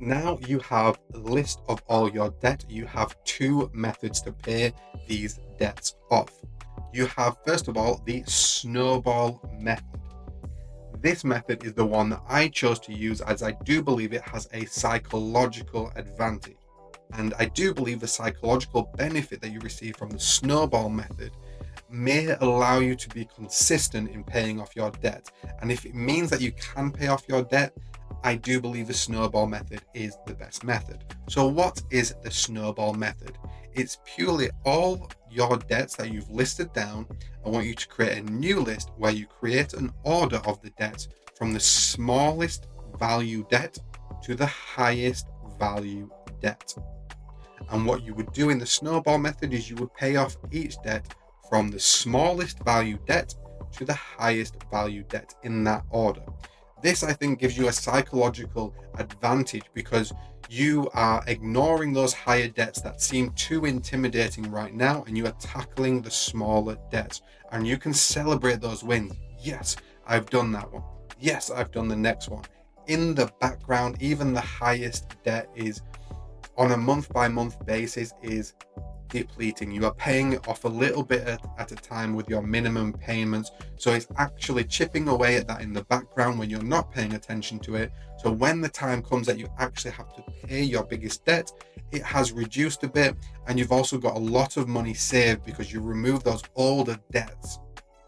Now you have a list of all your debt. You have two methods to pay these debts off. You have, first of all, the snowball method. This method is the one that I chose to use as I do believe it has a psychological advantage. And I do believe the psychological benefit that you receive from the snowball method may allow you to be consistent in paying off your debt. And if it means that you can pay off your debt, I do believe the snowball method is the best method. So what is the snowball method? It's purely all your debts that you've listed down. I want you to create a new list where you create an order of the debts from the smallest value debt to the highest value debt. And what you would do in the snowball method is you would pay off each debt from the smallest value debt to the highest value debt in that order. This, I think, gives you a psychological advantage because you are ignoring those higher debts that seem too intimidating right now, and you are tackling the smaller debts, and you can celebrate those wins. Yes, I've done that one. Yes, I've done the next one. In the background, even the highest debt is on a month-by-month basis is depleting. You are paying off a little bit at a time with your minimum payments. So it's actually chipping away at that in the background when you're not paying attention to it. So when the time comes that you actually have to pay your biggest debt, it has reduced a bit, and you've also got a lot of money saved because you remove those older debts.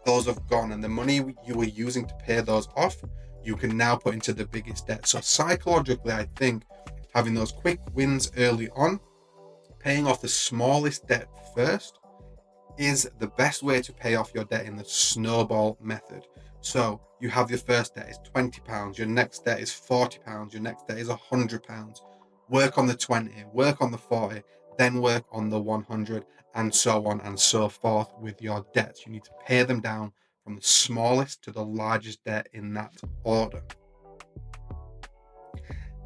Those have gone, and the money you were using to pay those off, you can now put into the biggest debt. So psychologically, I think having those quick wins early on, paying off the smallest debt first, is the best way to pay off your debt in the snowball method. So you have your first debt is £20, your next debt is £40, your next debt is £100. Work on the 20, work on the 40, then work on the 100, and so on and so forth with your debts. You need to pay them down from the smallest to the largest debt in that order.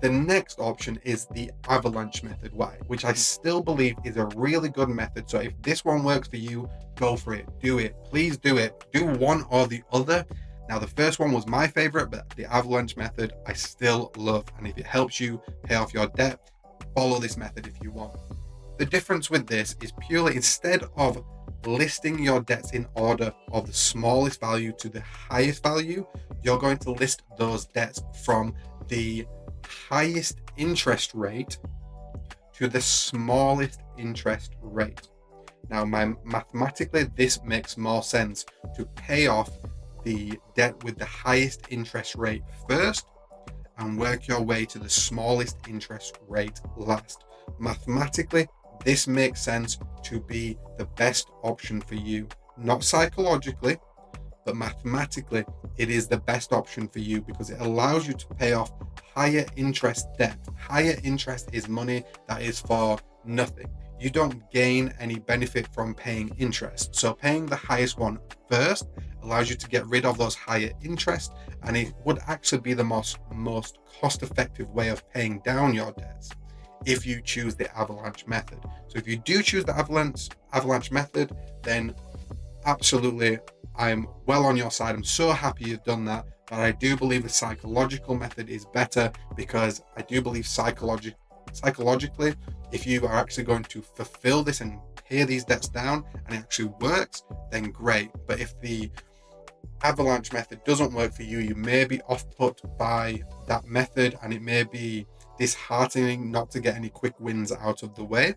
The next option is the Avalanche method, which I still believe is a really good method. So if this one works for you, go for it. Do it. Please do it. Do one or the other. Now, the first one was my favorite, but the Avalanche method I still love. And if it helps you pay off your debt, follow this method if you want. The difference with this is purely, instead of listing your debts in order of the smallest value to the highest value, you're going to list those debts from the highest interest rate to the smallest interest rate. Now, mathematically, this makes more sense to pay off the debt with the highest interest rate first and work your way to the smallest interest rate last. Mathematically, this makes sense to be the best option for you. Not psychologically, but mathematically, it is the best option for you because it allows you to pay off higher interest debt. Higher interest is money that is for nothing. You don't gain any benefit from paying interest. So paying the highest one first allows you to get rid of those higher interest, and it would actually be the most cost-effective way of paying down your debts if you choose the Avalanche method. So if you do choose the Avalanche method, then absolutely, I'm well on your side. I'm so happy you've done that. But I do believe the psychological method is better because I do believe psychologically, if you are actually going to fulfill this and pay these debts down and it actually works, then great. But if the Avalanche method doesn't work for you, you may be off-put by that method, and it may be disheartening not to get any quick wins out of the way,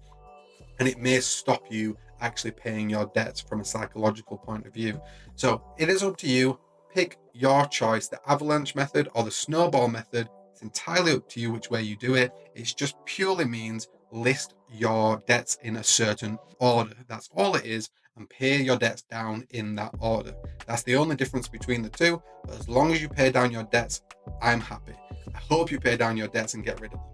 and it may stop you actually paying your debts from a psychological point of view. So it is up to you. Pick your choice, the Avalanche method or the snowball method. It's entirely up to you which way you do it. It just purely means list your debts in a certain order. That's all it is, and pay your debts down in that order. That's the only difference between the two. But as long as you pay down your debts, I'm happy. I hope you pay down your debts and get rid of them.